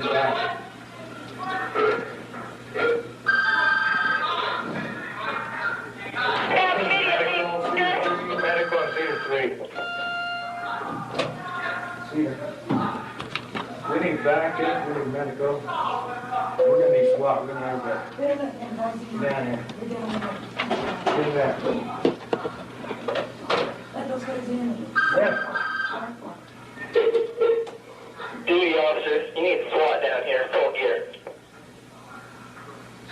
his back. Medical on Cedar 3. Cedar. We need back in, we need medical. We're going to need SWAT. We're going to have that. Down here. Get that. Yeah. Duty officer, you need SWAT down here, full gear.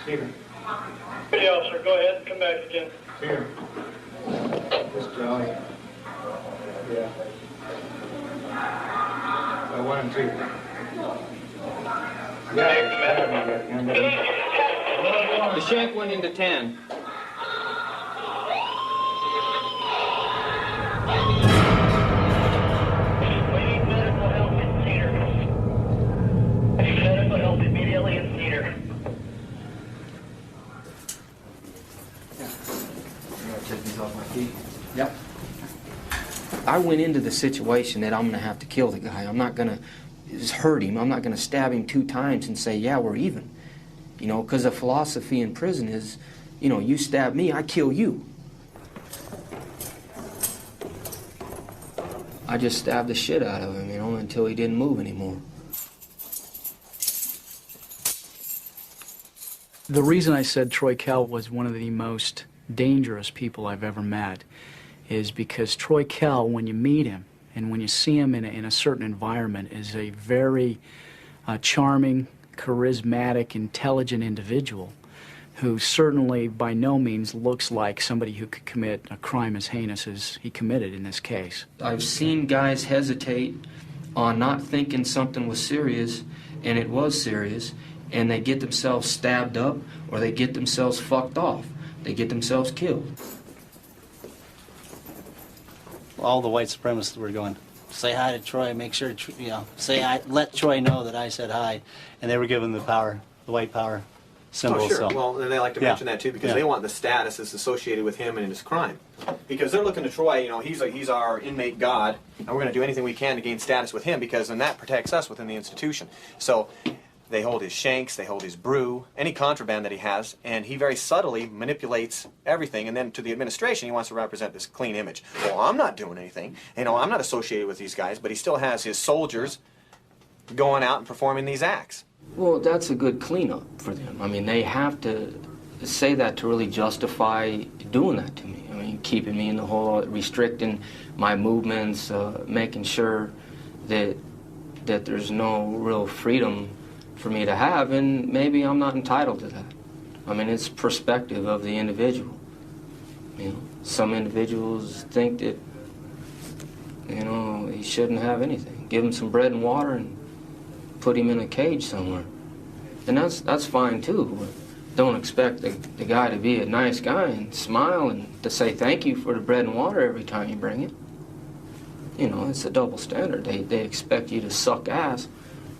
Steven. Duty officer, go ahead and come back again. Here. This Johnny. Yeah. 1 and 2. Yeah. The shank went into 10. We need medical help in Cedar. I need medical help immediately in Cedar. Take these off my feet. Yep. I went into the situation that I'm going to have to kill the guy. I'm not going to hurt him. I'm not going to stab him 2 times and say, yeah, we're even. You know, because the philosophy in prison is, you know, you stab me, I kill you. I just stabbed the shit out of him, you know, until he didn't move anymore. The reason I said Troy Kell was one of the most dangerous people I've ever met is because Troy Kell, when you meet him and when you see him in a certain environment, is a very charming, charismatic, intelligent individual who certainly by no means looks like somebody who could commit a crime as heinous as he committed in this case. I've seen guys hesitate on not thinking something was serious, and it was serious, and they get themselves stabbed up or they get themselves fucked off. They get themselves killed. All the white supremacists were going, say hi to Troy, make sure, say hi, let Troy know that I said hi, and they were given the power, the white power symbol. Oh, sure. So. Well, and they like to mention that too because they want the status that's associated with him and his crime. Because they're looking to Troy, you know, he's our inmate god, and we're going to do anything we can to gain status with him because then that protects us within the institution. So they hold his shanks, they hold his brew, any contraband that he has, and he very subtly manipulates everything. And then to the administration, he wants to represent this clean image. Well, I'm not doing anything. You know, I'm not associated with these guys, but he still has his soldiers going out and performing these acts. Well, that's a good cleanup for them. I mean, they have to say that to really justify doing that to me. I mean, keeping me in the hole, restricting my movements, making sure that there's no real freedom for me to have, and maybe I'm not entitled to that. I mean, it's perspective of the individual. You know, some individuals think that, you know, he shouldn't have anything. Give him some bread and water and put him in a cage somewhere. And that's fine too. But don't expect the guy to be a nice guy and smile and to say thank you for the bread and water every time you bring it. You know, it's a double standard. They expect you to suck ass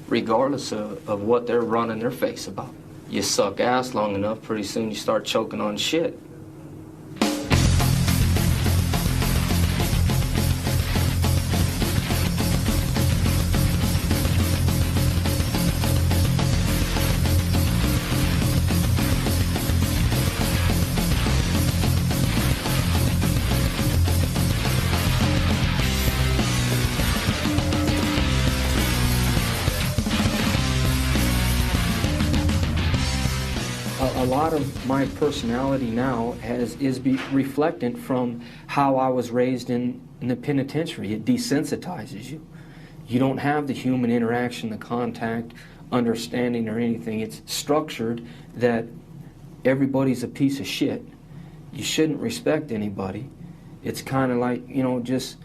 regardless of what they're running their face about. You suck ass long enough, pretty soon you start choking on shit. A lot of my personality now is reflectant from how I was raised in the penitentiary. It desensitizes you. You don't have the human interaction, the contact, understanding or anything. It's structured that everybody's a piece of shit. You shouldn't respect anybody. It's kind of like, you know, just,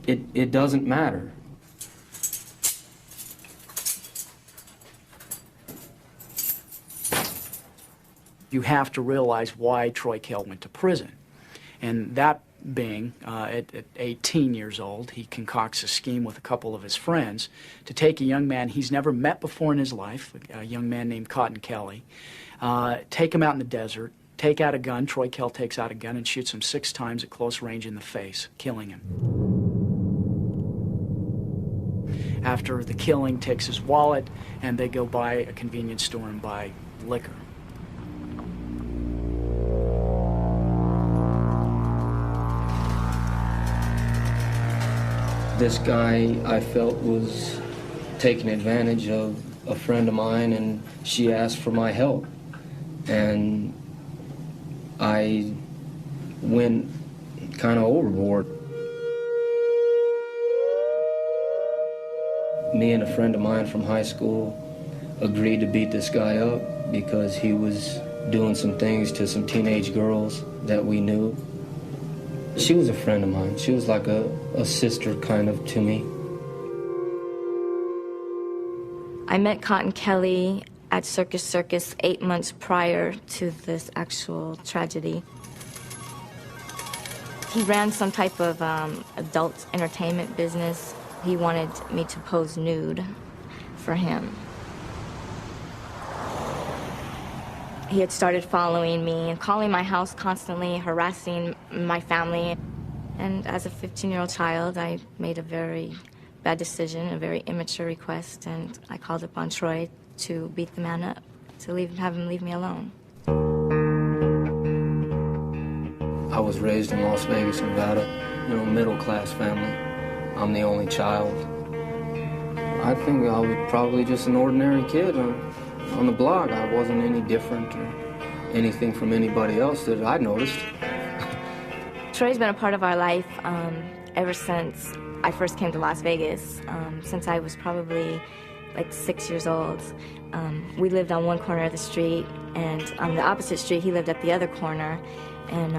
it doesn't matter. You have to realize why Troy Kell went to prison. And that being, at 18 years old, he concocts a scheme with a couple of his friends to take a young man he's never met before in his life, a young man named Cotton Kelly, take him out in the desert, take out a gun. Troy Kell takes out a gun and shoots him 6 times at close range in the face, killing him. after the killing, takes his wallet, and they go by a convenience store and buy liquor. This guy, I felt, was taking advantage of a friend of mine, and she asked for my help. And I went kind of overboard. Me and a friend of mine from high school agreed to beat this guy up because he was doing some things to some teenage girls that we knew. She was a friend of mine. She was like a sister kind of to me. I met Cotton Kelly at Circus 8 months prior to this actual tragedy. He ran some type of adult entertainment business. He wanted me to pose nude for him. He had started following me and calling my house constantly, harassing my family. And as a 15-year-old child, I made a very bad decision, a very immature request, and I called upon Troy to beat the man up, to have him leave me alone. I was raised in Las Vegas, Nevada, middle-class family. I'm the only child. I think I was probably just an ordinary kid on the block. I wasn't any different or anything from anybody else that I noticed. Troy's been a part of our life ever since I first came to Las Vegas, since I was probably like 6 years old. We lived on one corner of the street, and on the opposite street, he lived at the other corner. And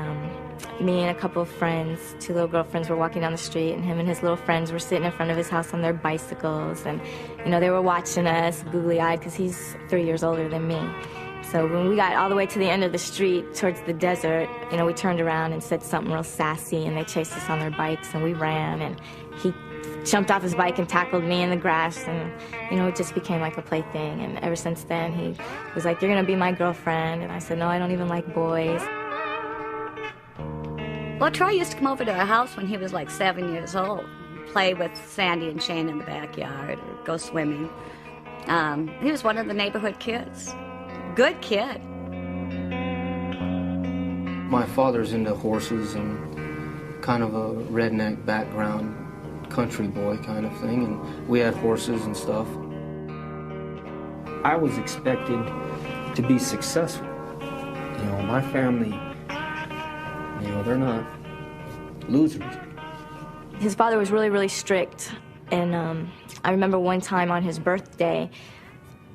me and a couple of friends, 2 little girlfriends, were walking down the street, and him and his little friends were sitting in front of his house on their bicycles. And, they were watching us, googly-eyed, because he's 3 years older than me. So when we got all the way to the end of the street, towards the desert, we turned around and said something real sassy, and they chased us on their bikes, and we ran, and he jumped off his bike and tackled me in the grass, and, it just became like a plaything. And ever since then, he was like, "You're gonna be my girlfriend." And I said, "No, I don't even like boys." Well, Troy used to come over to our house when he was like 7 years old, play with Sandy and Shane in the backyard, or go swimming. He was one of the neighborhood kids. Good kid. My father's into horses and kind of a redneck background, country boy kind of thing, and we had horses and stuff. I was expected to be successful. My family, they're not losers. His father was really, really strict, and I remember one time on his birthday,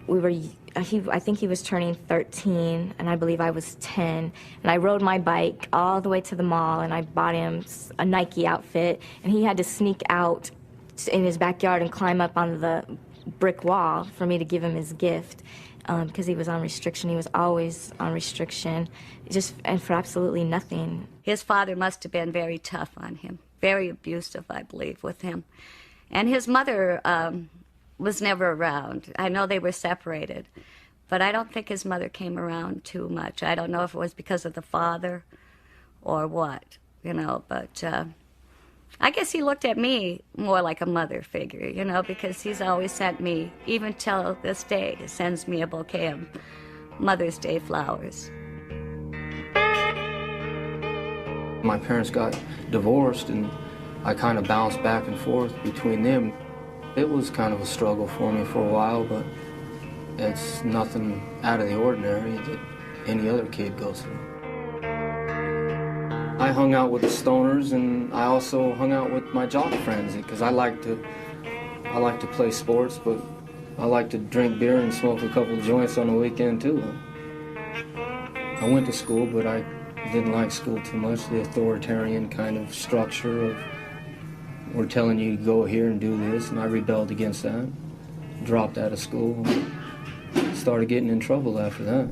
I think he was turning 13, and I believe I was 10, and I rode my bike all the way to the mall, and I bought him a Nike outfit, and he had to sneak out in his backyard and climb up on the brick wall for me to give him his gift, because he was on restriction. He was always on restriction, and for absolutely nothing. His father must have been very tough on him, very abusive, I believe, with him. And his mother was never around. I know they were separated, but I don't think his mother came around too much. I don't know if it was because of the father or what, but I guess he looked at me more like a mother figure, because he's always sent me, even till this day, he sends me a bouquet of Mother's Day flowers. My parents got divorced, and I kind of bounced back and forth between them. It was kind of a struggle for me for a while, but it's nothing out of the ordinary that any other kid goes through. I hung out with the stoners, and I also hung out with my jock friends, because I like to play sports, but I like to drink beer and smoke a couple of joints on the weekend too. I went to school, but I didn't like school too much. The authoritarian kind of structure of, we're telling you to go here and do this, and I rebelled against that. Dropped out of school, started getting in trouble after that.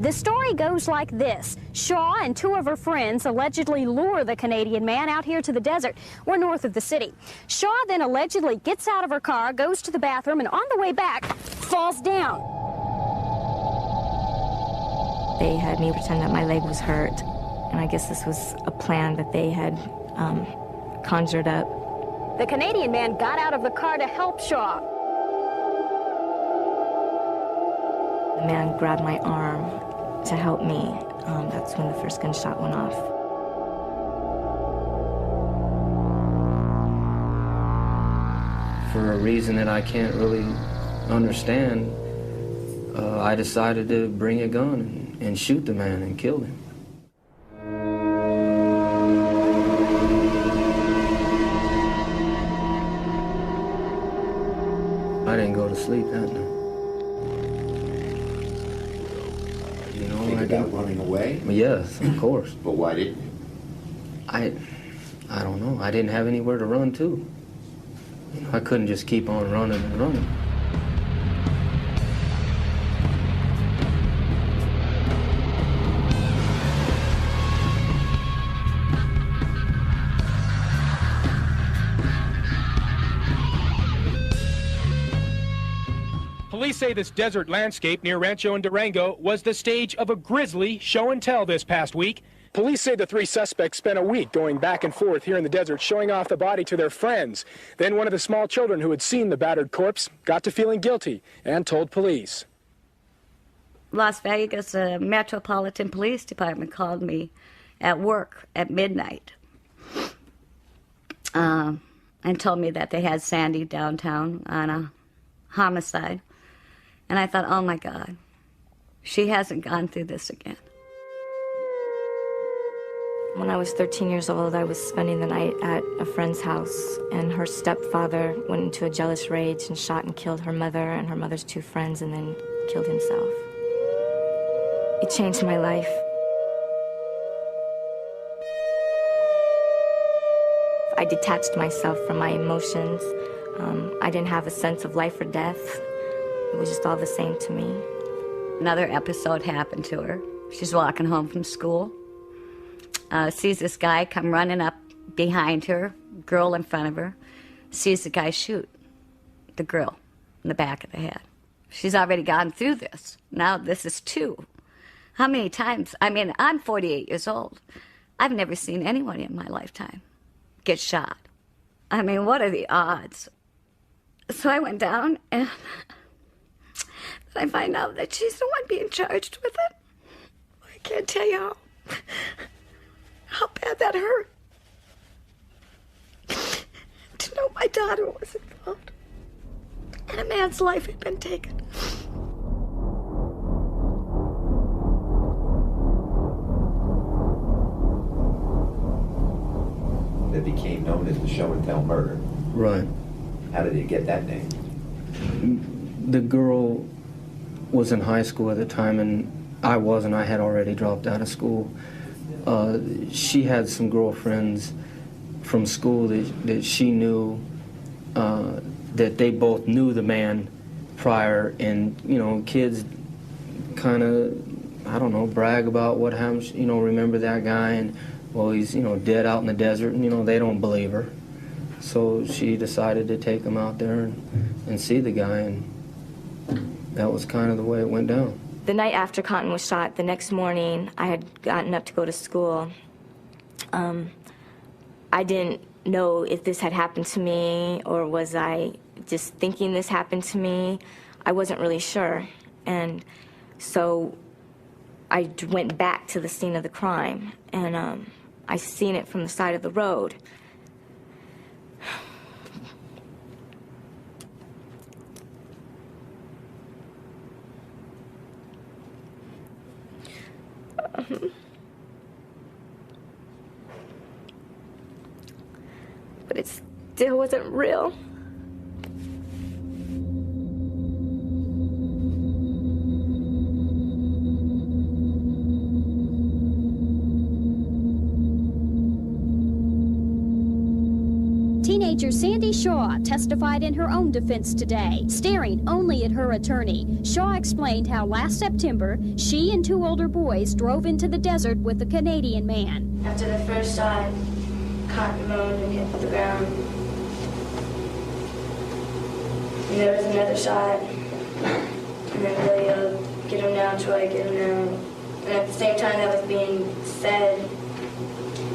The story goes like this. Shaw and 2 of her friends allegedly lure the Canadian man out here to the desert. We're north of the city. Shaw then allegedly gets out of her car, goes to the bathroom, and on the way back, falls down. They had me pretend that my leg was hurt, and I guess this was a plan that they had conjured up. The Canadian man got out of the car to help Shaw. The man grabbed my arm to help me. That's when the first gunshot went off. For a reason that I can't really understand, I decided to bring a gun and shoot the man and kill him. I didn't go to sleep that night. You know, Think about running away? Yes, of course. But why didn't you? I don't know. I didn't have anywhere to run to. You know, I couldn't just keep on running and running. Police say this desert landscape near Rancho and Durango was the stage of a grisly show and tell this past week. Police say the three suspects spent a week going back and forth here in the desert, showing off the body to their friends. Then one of the small children who had seen the battered corpse got to feeling guilty and told police. Las Vegas Metropolitan Police Department called me at work at midnight and told me that they had Sandy downtown on a homicide. And I thought, oh my God, she hasn't gone through this again. When I was 13 years old, I was spending the night at a friend's house, and her stepfather went into a jealous rage and shot and killed her mother and her mother's two friends, and then killed himself. It changed my life. I detached myself from my emotions. I didn't have a sense of life or death. It was just all the same to me. Another episode happened to her. She's walking home from school. Sees this guy come running up behind her, girl in front of her. Sees the guy shoot the girl in the back of the head. She's already gone through this. Now this is two. How many times? I mean, I'm 48 years old. I've never seen anyone in my lifetime get shot. I mean, what are the odds? So I went down and I find out that she's the one being charged with it. I can't tell you how bad that hurt. To know my daughter was involved and a man's life had been taken. That became known as the show and tell murder. Right. How did you get that name? The girl was in high school at the time, and I wasn't. I had already dropped out of school. She had some girlfriends from school that she knew, that they both knew the man prior, and, you know, kids kind of, I don't know, brag about what happened, you know, remember that guy, and, well, he's, you know, dead out in the desert, and, you know, they don't believe her. So she decided to take him out there and see the guy, and that was kind of the way it went down. The night after Cotton was shot, the next morning, I had gotten up to go to school. I didn't know if this had happened to me or was I just thinking this happened to me. I wasn't really sure. And so I went back to the scene of the crime, and I seen it from the side of the road. But it still wasn't real. Teenager Sandy Shaw testified in her own defense today, staring only at her attorney. Shaw explained how last September, she and two older boys drove into the desert with a Canadian man. After the first shot, Cotton moaned and hit the ground. And there was another shot, and then Billy yelled, "Get him now, Troy, get him now." And at the same time that was being said,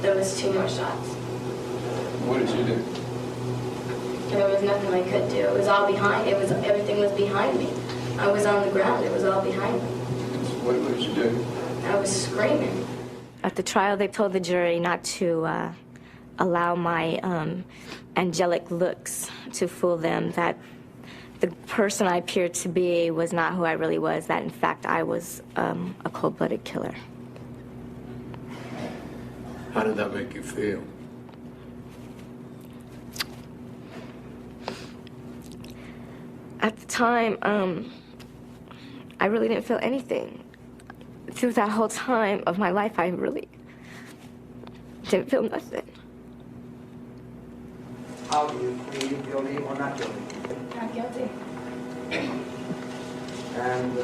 there was two more shots. What did you do? There was nothing I could do. It was all behind. Everything was behind me. I was on the ground. It was all behind me. What did you do? I was screaming. At the trial, they told the jury not to allow my angelic looks to fool them, that the person I appeared to be was not who I really was, that in fact I was a cold-blooded killer. How did that make you feel? At the time, I really didn't feel anything. Through that whole time of my life, I really didn't feel nothing. How do you plead, guilty or not guilty? Not guilty. And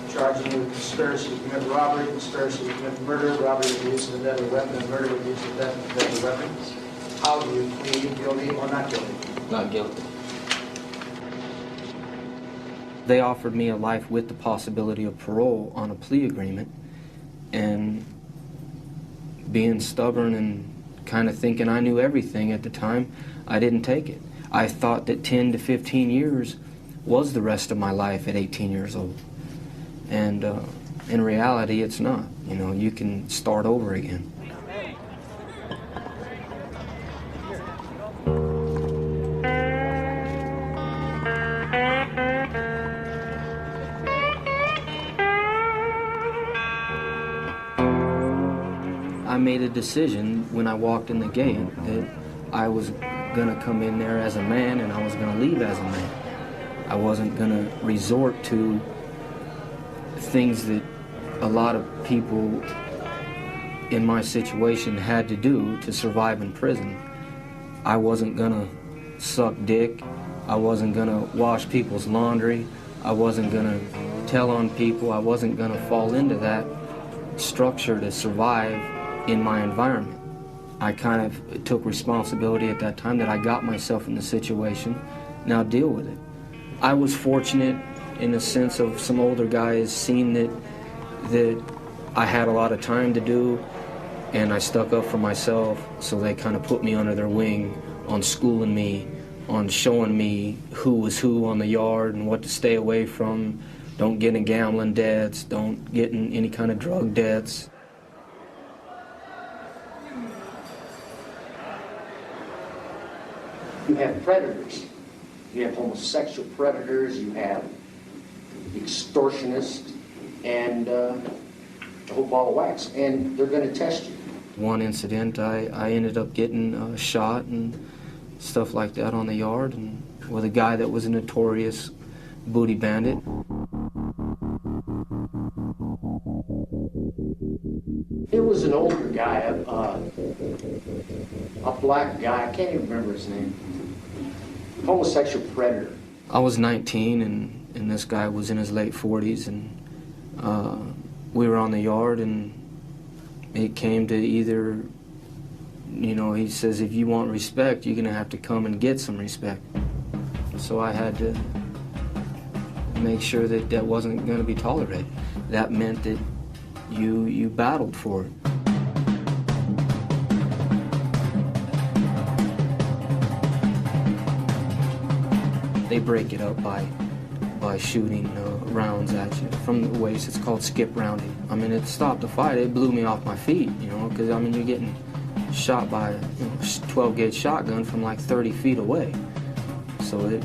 charging you with conspiracy to commit robbery, conspiracy to commit murder, robbery with the use of a deadly weapon, and murder with the use of a deadly weapon. How do you plead, guilty or not guilty? Not guilty. They offered me a life with the possibility of parole on a plea agreement, and being stubborn and kind of thinking I knew everything at the time, I didn't take it. I thought that 10 to 15 years was the rest of my life at 18 years old. And in reality, it's not. You know, you can start over again. I made a decision when I walked in the gate that I was gonna come in there as a man and I was gonna leave as a man. I wasn't gonna resort to things that a lot of people in my situation had to do to survive in prison. I wasn't gonna suck dick. I wasn't gonna wash people's laundry. I wasn't gonna tell on people. I wasn't gonna fall into that structure to survive in my environment. I kind of took responsibility at that time that I got myself in the situation. Now deal with it. I was fortunate in the sense of some older guys seeing that I had a lot of time to do, and I stuck up for myself, so they kind of put me under their wing on schooling me, on showing me who was who on the yard and what to stay away from. Don't get in gambling debts, don't get in any kind of drug debts. You have predators. You have homosexual predators, you have extortionists, and a whole ball of wax, and they're going to test you. One incident, I ended up getting shot and stuff like that on the yard, and with a guy that was a notorious booty bandit. There was an older guy, a black guy, I can't even remember his name, homosexual predator. I was 19 and this guy was in his late 40s, and we were on the yard, and it came to either, you know, he says, if you want respect, you're gonna have to come and get some respect. So I had to make sure that that wasn't gonna be tolerated. That meant that you battled for it. They break it up by shooting rounds at you from the waist. It's called skip rounding. I mean, it stopped the fight. It blew me off my feet, you know, because I mean, you're getting shot by a 12-gauge shotgun from like 30 feet away. So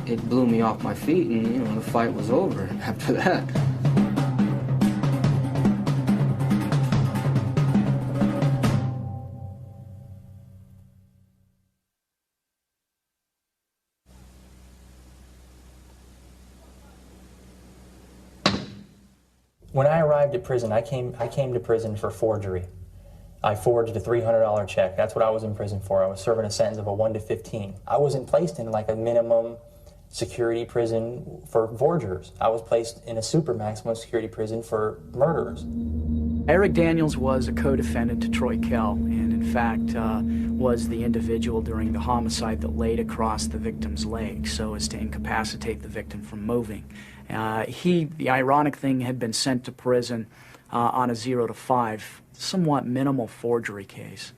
it blew me off my feet, and you know, the fight was over after that. When I arrived at prison, I came to prison for forgery. I forged a $300 check. That's what I was in prison for. I was serving a sentence of a 1 to 15. I wasn't placed in like a minimum security prison for forgers. I was placed in a super maximum security prison for murderers. Eric Daniels was a co-defendant to Troy Kell, and in fact was the individual during the homicide that laid across the victim's leg so as to incapacitate the victim from moving. The ironic thing, had been sent to prison on a 0 to 5 somewhat minimal forgery case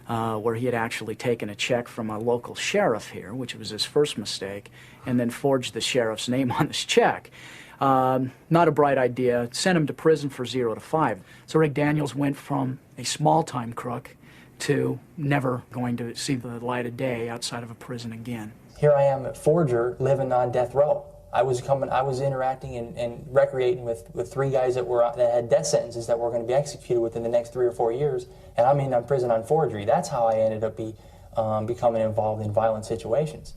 where he had actually taken a check from a local sheriff here, which was his first mistake, and then forged the sheriff's name on this check. Not a bright idea. Sent him to prison for 0 to 5. So Rick Daniels went from a small-time crook to never going to see the light of day outside of a prison again. Here I am, a forger, living on death row. I was interacting and recreating with 3 guys that had death sentences that were going to be executed within the next 3 or 4 years, and I'm in prison on forgery. That's how I ended up becoming involved in violent situations.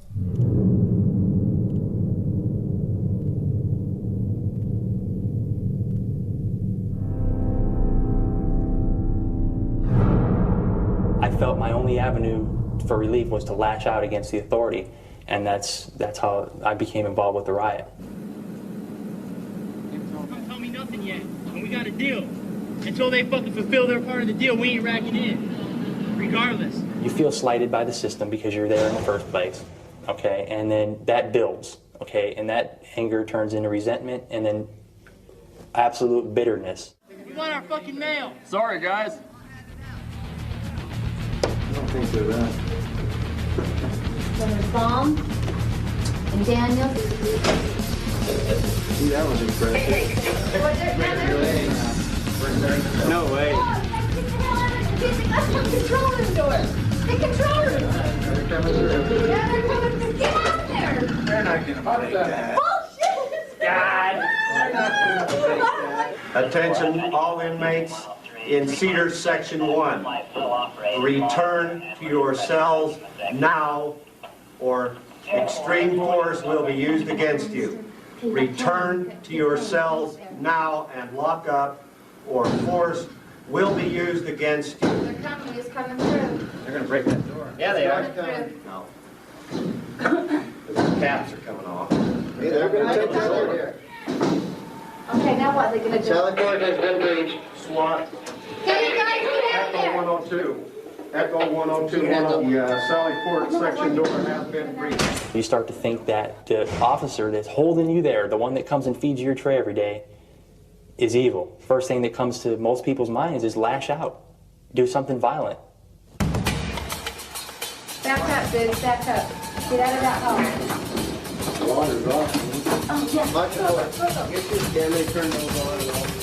I felt my only avenue for relief was to lash out against the authority, and that's how I became involved with the riot. Don't tell me nothing yet, and we got a deal. Until they fucking fulfill their part of the deal, we ain't racking in, regardless. You feel slighted by the system because you're there in the first place, okay, and then that builds, okay, and that anger turns into resentment and then absolute bitterness. We want our fucking mail. Sorry, guys. I don't think they're that. So there's Baum and Daniel. See, that was impressive. No way. That's the control room door. The control room. They're coming through. Yeah, they're coming through. Get out there. They're not going to take that. Bullshit. God. Attention all inmates in Cedars Section 1. Return to your cells now or extreme force will be used against you. Return to your cells now and lock up or force will be used against you. Their company is coming through. They're going to break that door. Yeah, they are. No. The caps are coming off. Hey, they're going to take that door. Okay, now what are they going to do? Teleport has been breached. SWAT. Can you guys get out there? Echo 102. Echo 102. The Sally Port section door has been breached. You start to think that the officer that's holding you there, the one that comes and feeds you your tray every day, is evil. First thing that comes to most people's minds is lash out. Do something violent. Back up, dude. Back up. Get out of that hole. Water's off. Oh, yeah. Michael, get your camera turned over.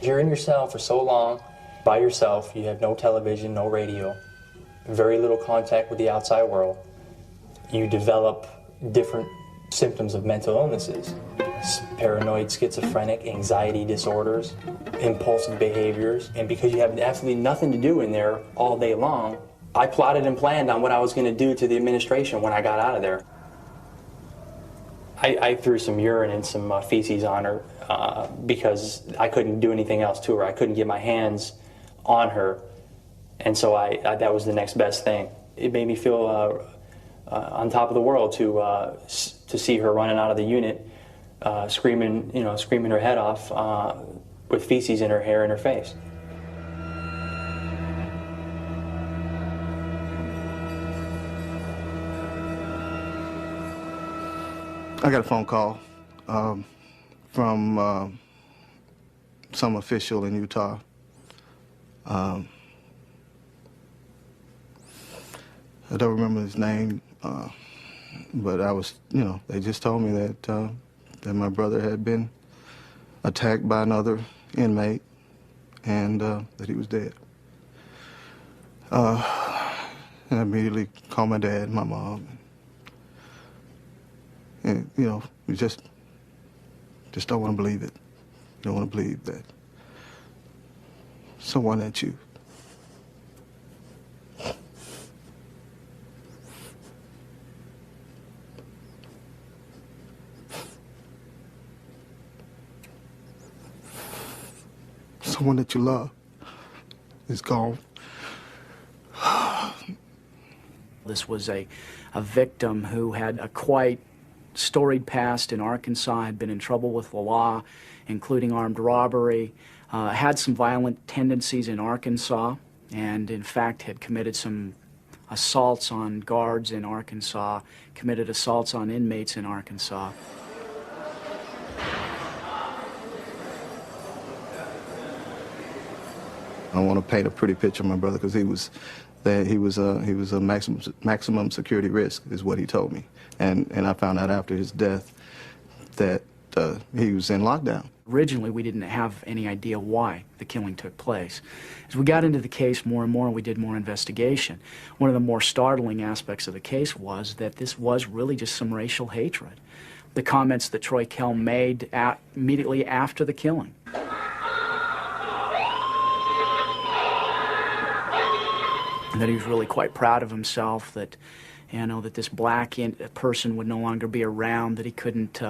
You're in your cell for so long, by yourself, you have no television, no radio, very little contact with the outside world. You develop different symptoms of mental illnesses. Paranoid, schizophrenic, anxiety disorders, impulsive behaviors, and because you have absolutely nothing to do in there all day long, I plotted and planned on what I was going to do to the administration when I got out of there. I threw some urine and some feces on her because I couldn't do anything else to her. I couldn't get my hands on her, and so that was the next best thing. It made me feel on top of the world to see her running out of the unit, screaming her head off with feces in her hair and her face. I got a phone call from some official in Utah. I don't remember his name, but I was, they just told me that that my brother had been attacked by another inmate and that he was dead. And I immediately called my dad and my mom. And, you just don't want to believe it. Don't want to believe that someone that you love is gone. This was a victim who had a quite storied past in Arkansas, had been in trouble with the law, including armed robbery, had some violent tendencies in Arkansas, and in fact had committed some assaults on guards in Arkansas, committed assaults on inmates in Arkansas. I don't want to paint a pretty picture of my brother because he was a maximum security risk, is what he told me, and I found out after his death that he was in lockdown. Originally, we didn't have any idea why the killing took place. As we got into the case more and more, and we did more investigation, one of the more startling aspects of the case was that this was really just some racial hatred. The comments that Troy Kell made immediately after the killing. That he was really quite proud of himself, that, you know, that this black person would no longer be around, that he couldn't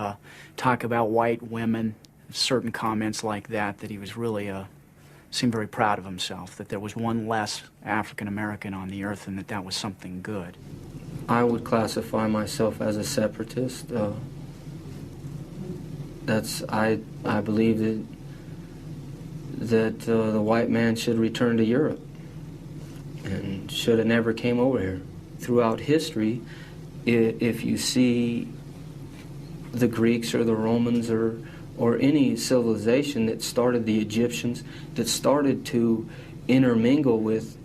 talk about white women, certain comments like that, that he was really, seemed very proud of himself, that there was one less African American on the earth and that that was something good. I would classify myself as a separatist. I believe that the white man should return to Europe and should have never came over here. Throughout history, if you see the Greeks or the Romans or any civilization that started, the Egyptians, that started to intermingle with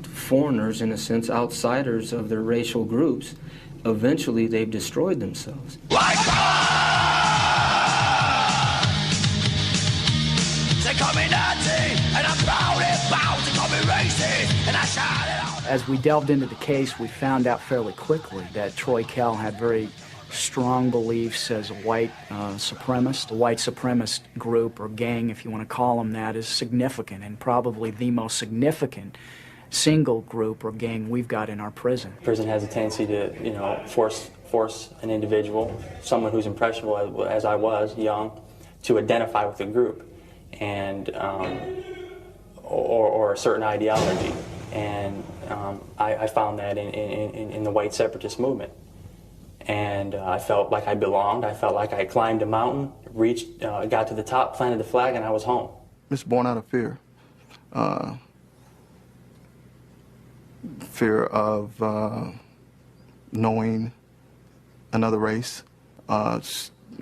foreigners, in a sense, outsiders of their racial groups, eventually they've destroyed themselves. As we delved into the case, we found out fairly quickly that Troy Kell had very strong beliefs as a white supremacist. The white supremacist group, or gang, if you want to call them that, is significant, and probably the most significant single group or gang we've got in our prison. Prison has a tendency to, you know, force an individual, someone who's impressionable as I was, young, to identify with the group and or a certain ideology. And I found that in the white separatist movement. And I felt like I belonged. I felt like I climbed a mountain, reached, got to the top, planted the flag, and I was home. It's born out of fear. Fear of knowing another race,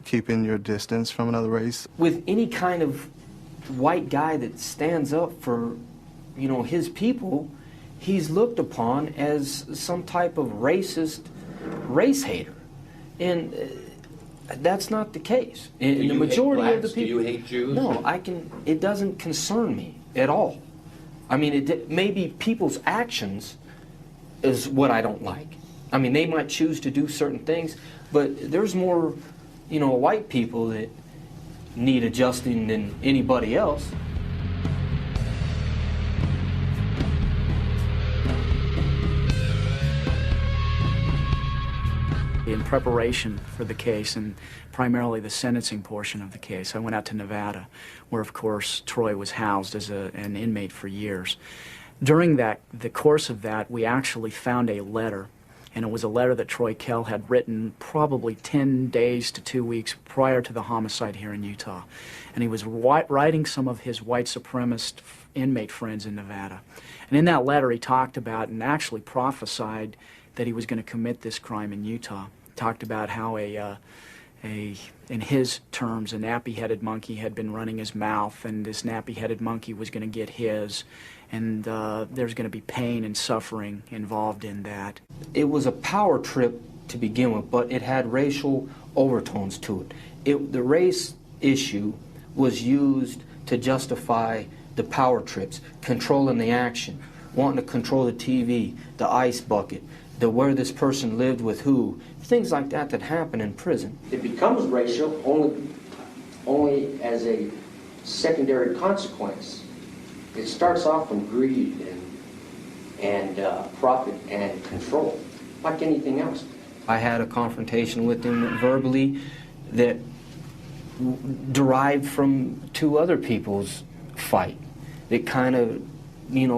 keeping your distance from another race. With any kind of white guy that stands up for, you know, his people, he's looked upon as some type of racist race hater, and that's not the case. In the majority of the people, do you hate Jews? No, it doesn't concern me at all. I mean, maybe people's actions is what I don't like. I mean, they might choose to do certain things, but there's more, you know, white people that need adjusting than anybody else. In preparation for the case, and primarily the sentencing portion of the case, I went out to Nevada, where of course Troy was housed as an inmate for years. During the course of that, we actually found a letter, and it was a letter that Troy Kell had written probably 10 days to 2 weeks prior to the homicide here in Utah. And he was writing some of his white supremacist inmate friends in Nevada. And in that letter he talked about and actually prophesied that he was going to commit this crime in Utah. Talked about how in his terms, a nappy-headed monkey had been running his mouth, and this nappy-headed monkey was going to get his, and there's going to be pain and suffering involved in that. It was a power trip to begin with, but it had racial overtones to it. The race issue was used to justify the power trips, controlling the action, wanting to control the TV, the ice bucket, where this person lived with who, things like that that happen in prison. It becomes racial only as a secondary consequence. It starts off from greed and profit and control, like anything else. I had a confrontation with him verbally that derived from two other people's fight. It kind of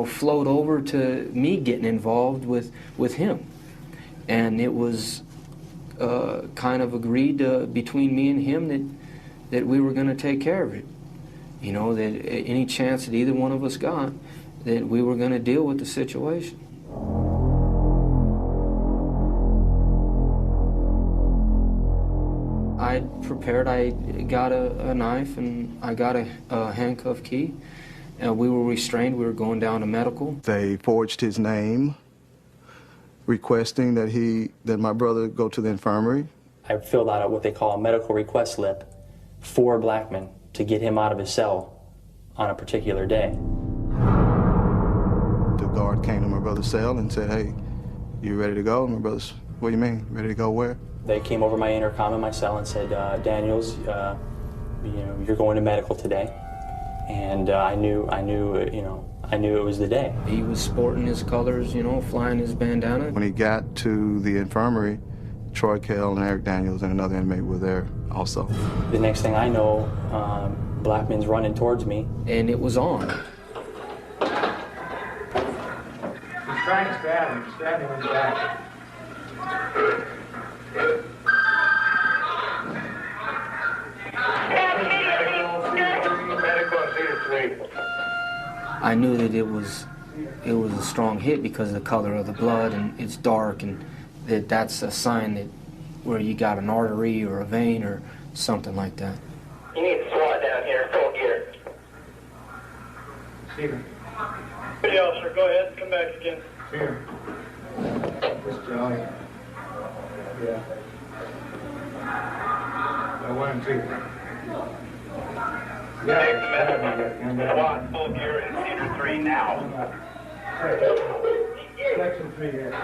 flowed over to me getting involved with him. And it was kind of agreed between me and him that we were going to take care of it. That any chance that either one of us got, that we were going to deal with the situation. I prepared. I got a knife and I got a handcuff key. We were restrained. We were going down to medical. They forged his name, requesting that my brother go to the infirmary. I filled out what they call a medical request slip for Blackman to get him out of his cell on a particular day. The guard came to my brother's cell and said, "Hey, you ready to go?" And my brother's, "What do you mean, ready to go where?" They came over my intercom in my cell and said, "Daniels, you're going to medical today." And I knew it was the day. He was sporting his colors, flying his bandana. When he got to the infirmary, Troy Kell and Eric Daniels and another inmate were there also. The next thing I know, Blackman's running towards me. And it was on. He's trying to stab him. Stab him in the back. I knew that it was a strong hit because of the color of the blood, and it's dark, and that's a sign that where you got an artery or a vein or something like that. You need to SWAT down here, full gear. Stephen. Hey, officer, go ahead, come back again. Here. This Johnny. Yeah. 1 and 2. SWAT, full gear in Cedar 3 now. Section 3 here.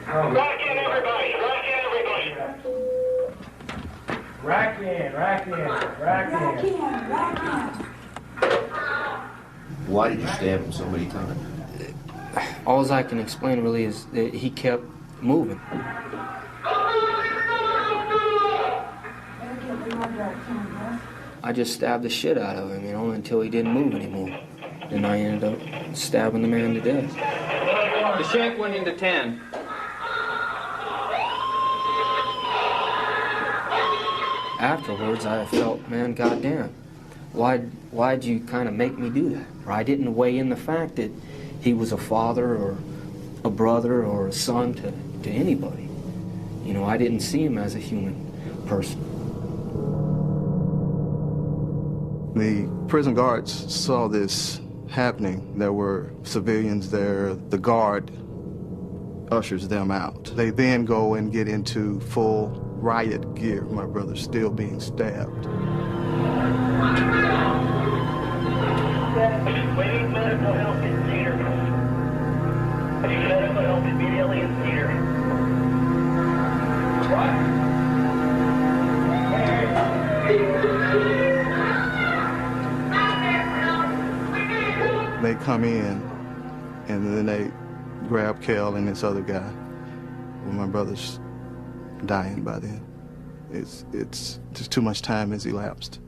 Rack in, everybody! Rack in, everybody! Rack in, rack in, rack in. Why did you stab him so many times? All I can explain really is that he kept moving. I just stabbed the shit out of him, until he didn't move anymore. Then I ended up stabbing the man to death. The shank went into 10. Afterwards, I felt, man, goddamn, why'd you kind of make me do that? Or I didn't weigh in the fact that he was a father or a brother or a son to anybody. I didn't see him as a human person. The prison guards saw this happening. There were civilians there. The guard ushers them out. They then go and get into full riot gear. My brother's still being stabbed. We need medical help in Cedar. We need medical help immediately in Cedar. They come in, and then they grab Kel and this other guy. Well, my brother's dying by then. It's just too much time has elapsed.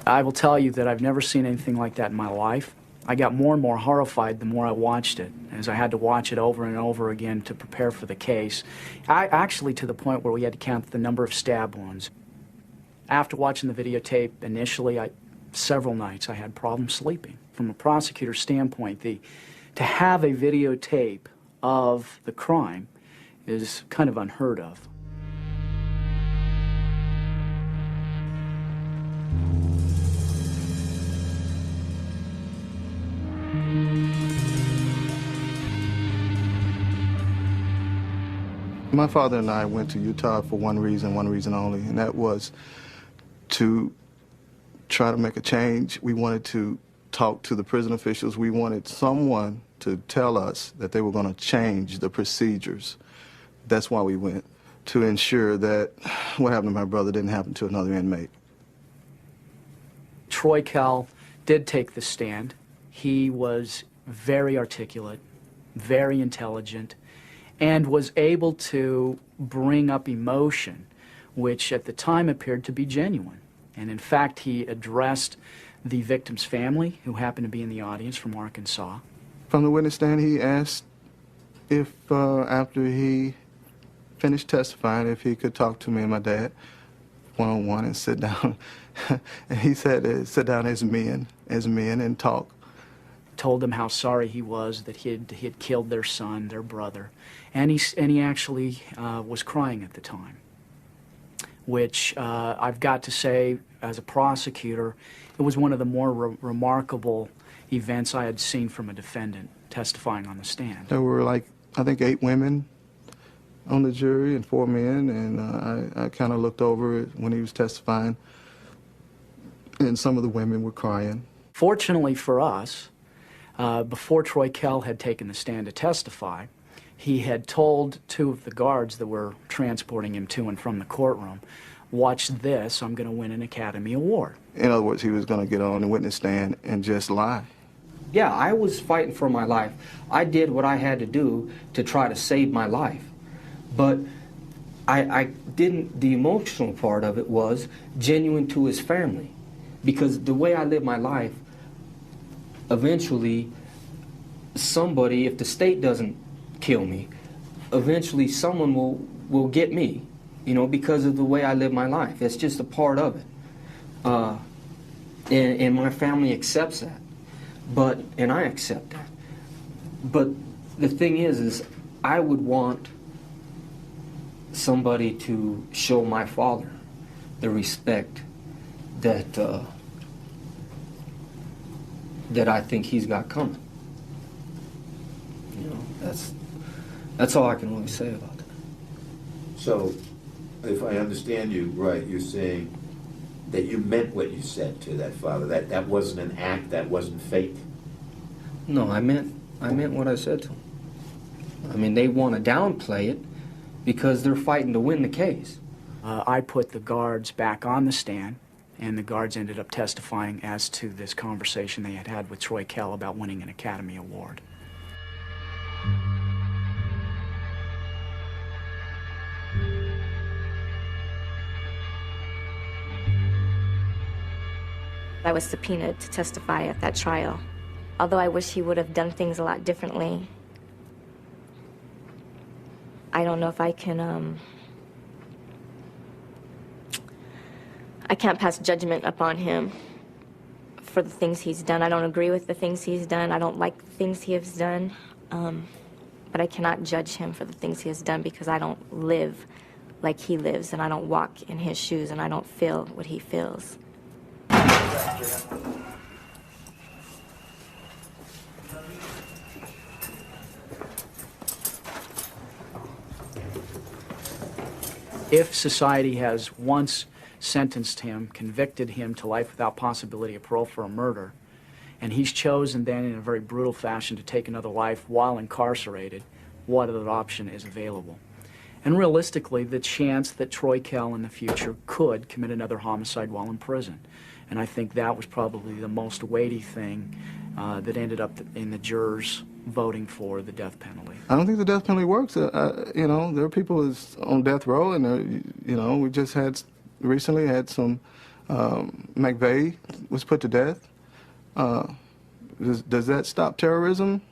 I will tell you that I've never seen anything like that in my life. I got more and more horrified the more I watched it, as I had to watch it over and over again to prepare for the case. Actually, to the point where we had to count the number of stab wounds. After watching the videotape, initially, several nights I had problems sleeping. From a prosecutor's standpoint, to have a videotape of the crime is kind of unheard of. My father and I went to Utah for one reason only, and that was to try to make a change. We wanted to talk to the prison officials. We wanted someone to tell us that they were going to change the procedures. That's why we went, to ensure that what happened to my brother didn't happen to another inmate. Troy Kell did take the stand. He was very articulate, very intelligent, and was able to bring up emotion, which at the time appeared to be genuine. And in fact, he addressed the victim's family, who happened to be in the audience from Arkansas. From the witness stand, he asked if, after he finished testifying, if he could talk to me and my dad one-on-one and sit down. And he said, sit down as men and talk. Told them how sorry he was that he had killed their son, their brother. And he actually was crying at the time, which I've got to say, as a prosecutor, it was one of the more remarkable events I had seen from a defendant testifying on the stand. There were, like, I think 8 women on the jury and 4 men, and I kind of looked over it when he was testifying, and some of the women were crying. Fortunately for us, before Troy Kell had taken the stand to testify, he had told 2 of the guards that were transporting him to and from the courtroom, watch this, I'm going to win an Academy Award. In other words, he was going to get on the witness stand and just lie. Yeah, I was fighting for my life. I did what I had to do to try to save my life. But I didn't, the emotional part of it was genuine to his family. Because the way I live my life, eventually somebody, if the state doesn't kill me, eventually someone will get me, you know, because of the way I live my life. It's just a part of it. And my family accepts that. And I accept that. But the thing is I would want somebody to show my father the respect that that I think he's got coming. You know, that's all I can really say about that. So, if I understand you right, you're saying that you meant what you said to that father. That wasn't an act. That wasn't fake. No, I meant what I said to him. I mean, they want to downplay it because they're fighting to win the case. I put the guards back on the stand, and the guards ended up testifying as to this conversation they had had with Troy Kell about winning an Academy Award. I was subpoenaed to testify at that trial. Although I wish he would have done things a lot differently, I don't know if I can, I can't pass judgment upon him for the things he's done. I don't agree with the things he's done. I don't like the things he has done. But I cannot judge him for the things he has done because I don't live like he lives, and I don't walk in his shoes, and I don't feel what he feels. If society has once sentenced him, convicted him to life without possibility of parole for a murder, and he's chosen then in a very brutal fashion to take another life while incarcerated, what other option is available? And realistically, the chance that Troy Kell in the future could commit another homicide while in prison. And I think that was probably the most weighty thing that ended up in the jurors voting for the death penalty. I don't think the death penalty works. You know, there are people who's on death row, and you know, we just recently had some, McVeigh was put to death. Does that stop terrorism?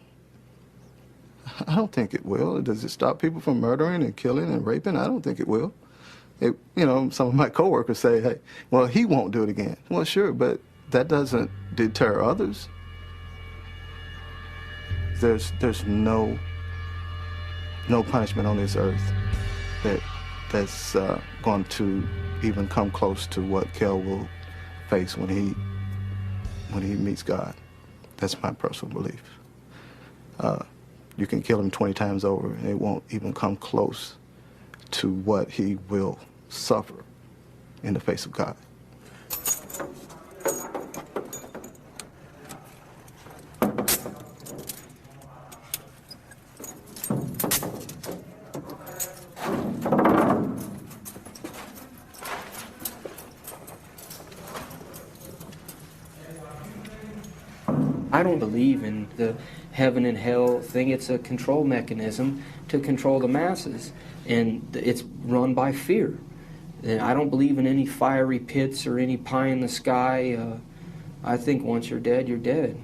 I don't think it will. Does it stop people from murdering and killing and raping? I don't think it will. You know, some of my coworkers say, hey, well, he won't do it again. Well, sure, but that doesn't deter others. There's no punishment on this earth that's going to even come close to what Kell will face when he meets God. That's my personal belief. You can kill him 20 times over, and it won't even come close to what he will suffer in the face of God. I don't believe in the heaven and hell thing. It's a control mechanism to control the masses, and it's run by fear. And I don't believe in any fiery pits or any pie in the sky. I think once you're dead, you're dead.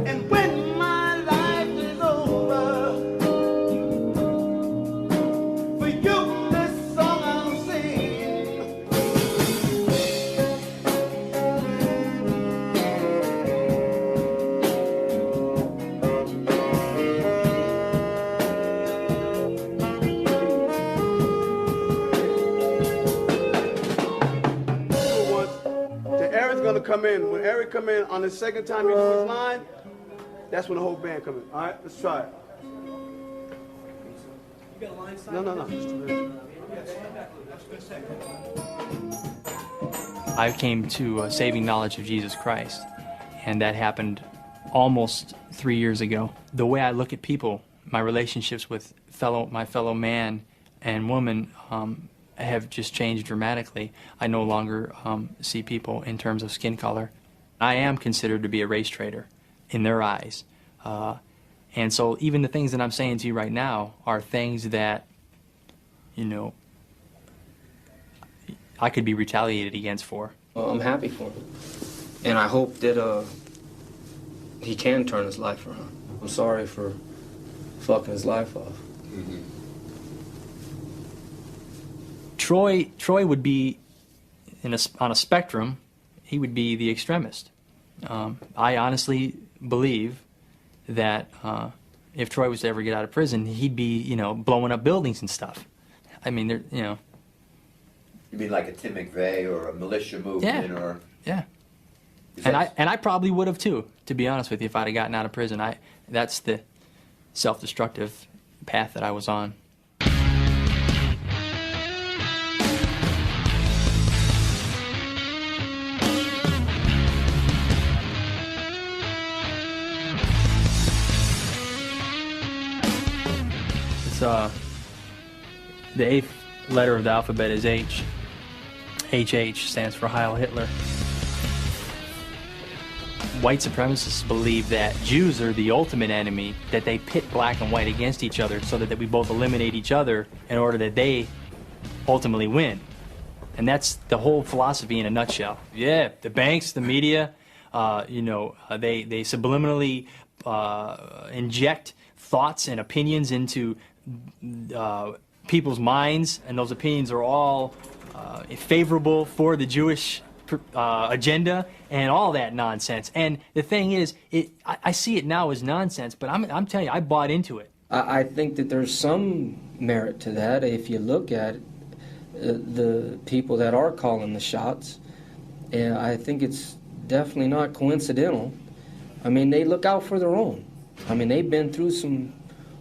And when my life is over, for you this song I'll sing. Eric's gonna come in. When Eric come in on the second time he do his line, that's when the whole band come in. All right, let's try it. No. I came to a saving knowledge of Jesus Christ, and that happened almost 3 years ago. The way I look at people, my relationships with my fellow man and woman have just changed dramatically. I no longer see people in terms of skin color. I am considered to be a race traitor in their eyes. And so even the things that I'm saying to you right now are things that, you know, I could be retaliated against for. Well, I'm happy for him. And I hope that he can turn his life around. I'm sorry for fucking his life off. Mm-hmm. Troy would be, on a spectrum, he would be the extremist. I honestly believe that if Troy was to ever get out of prison, he'd be, you know, blowing up buildings and stuff. I mean, you know. You mean like a Tim McVeigh or a militia movement, or? Yeah. And I probably would have too, to be honest with you, if I'd have gotten out of prison. That's the self-destructive path that I was on. The 8th letter of the alphabet is H. HH stands for Heil Hitler. White supremacists believe that Jews are the ultimate enemy, that they pit black and white against each other so that we both eliminate each other in order that they ultimately win. And that's the whole philosophy in a nutshell. Yeah, the banks, the media, you know, they subliminally inject thoughts and opinions into people's minds, and those opinions are all favorable for the Jewish agenda and all that nonsense. And the thing is, I see it now as nonsense, but I'm telling you, I bought into it. I think that there's some merit to that if you look at the people that are calling the shots, and I think it's definitely not coincidental. I mean, they look out for their own. I mean, they've been through some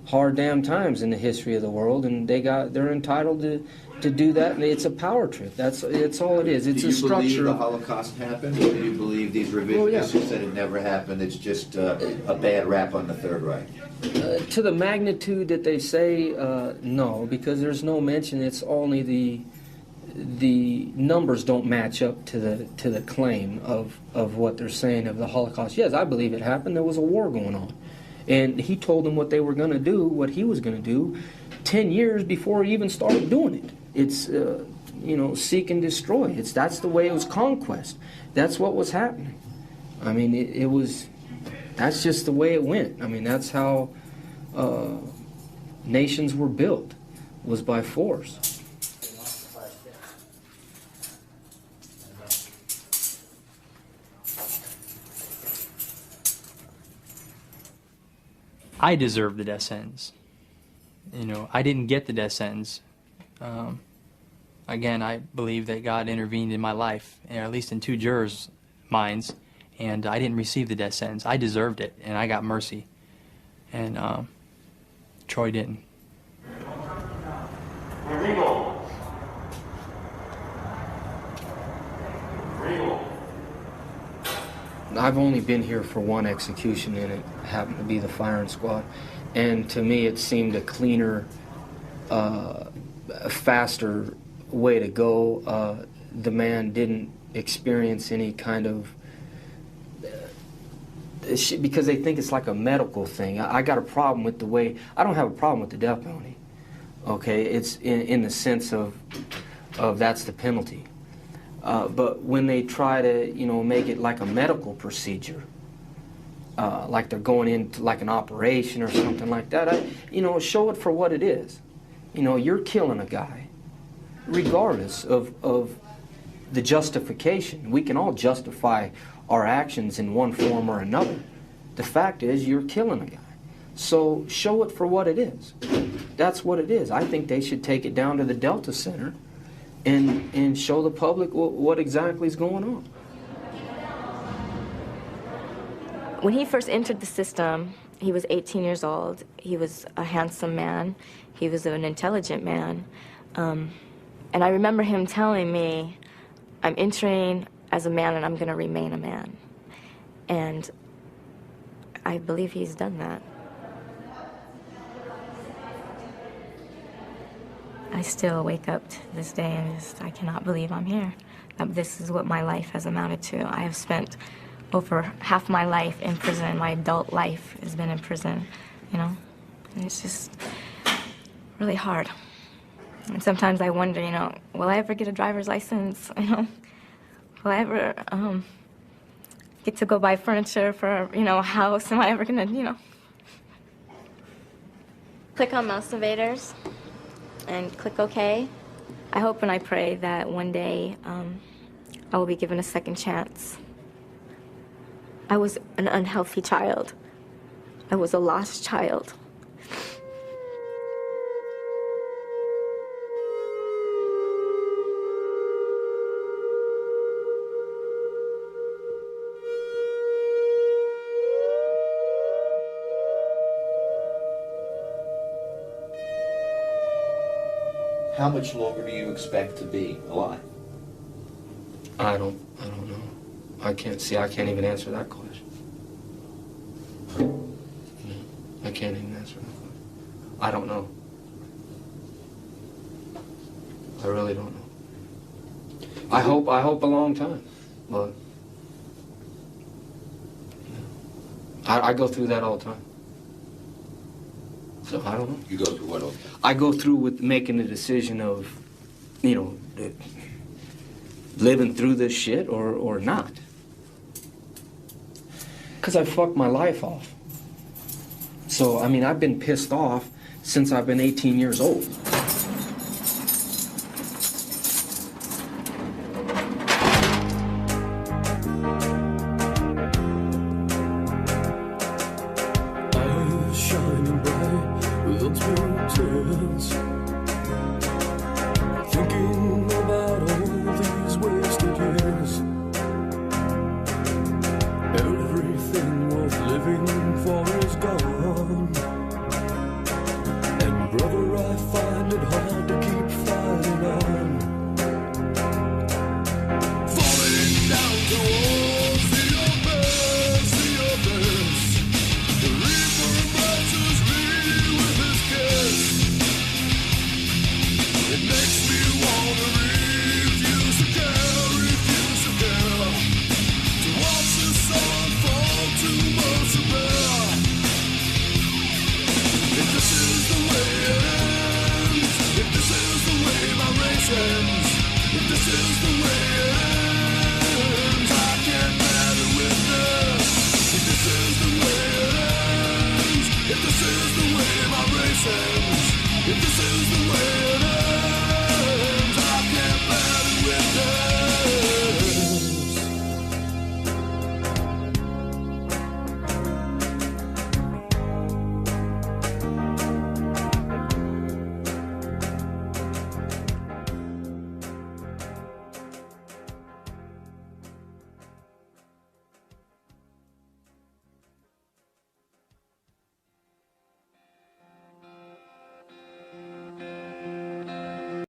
hard damn times in the history of the world, and they're entitled to do that, and it's a power trip. It's all it is. It's a structure. Do you believe the Holocaust happened, or do you believe these revisionists who said it never happened, it's just a bad rap on the Third Reich? To the magnitude that they say, no, because there's no mention. It's only the numbers don't match up to the claim of what they're saying of the Holocaust. Yes, I believe it happened. There was a war going on. And he told them what they were going to do, what he was going to do, 10 years before he even started doing it. It's, you know, seek and destroy. That's the way it was conquest. That's what was happening. I mean, that's just the way it went. I mean, that's how nations were built, was by force. I deserve the death sentence. You know, I didn't get the death sentence. Again, I believe that God intervened in my life, or at least in 2 jurors' minds, and I didn't receive the death sentence. I deserved it, and I got mercy. and Troy didn't. I've only been here for one execution, and it happened to be the firing squad. And to me, it seemed a cleaner, a faster way to go. The man didn't experience any kind of because they think it's like a medical thing. I got a problem with the way, I don't have a problem with the death penalty, okay? It's in the sense of that's the penalty. But when they try to, make it like a medical procedure, like they're going into like an operation or something like that, show it for what it is. You're killing a guy, regardless of the justification. We can all justify our actions in one form or another. The fact is, you're killing a guy. So show it for what it is. That's what it is. I think they should take it down to the Delta Center and show the public what exactly is going on. When he first entered the system, he was 18 years old. He was a handsome man. He was an intelligent man. And I remember him telling me, I'm entering as a man and I'm going to remain a man. And I believe he's done that. I still wake up to this day and I cannot believe I'm here. This is what my life has amounted to. I have spent over half my life in prison. My adult life has been in prison, And it's just really hard. And sometimes I wonder, will I ever get a driver's license, Will I ever get to go buy furniture for, a house? Am I ever gonna, Click on mouse invaders and click OK. I hope and I pray that one day I will be given a second chance. I was an unhealthy child. I was a lost child. How much longer do you expect to be alive? I don't know. I can't even answer that question. I can't even answer that question. I don't know. I really don't know. I hope a long time, but I go through that all the time. So I don't know. You go through what? I go through with making the decision of, living through this shit or not. Because I fucked my life off. So, I've been pissed off since I've been 18 years old. Shining bright with untold tears, thinking about all these wasted years. Everything worth living for is gone, and brother, I find it hard to keep fighting on. Falling down towards the abyss, the reaper embraces me with his kiss. It makes me wanna refuse to care, to watch the sun fall too much to bear. If this is the way it ends, if this is the way my race ends, if this is the way it ends, I can't bear to witness. If this is the way it ends, if this is the way my race ends, if this is the way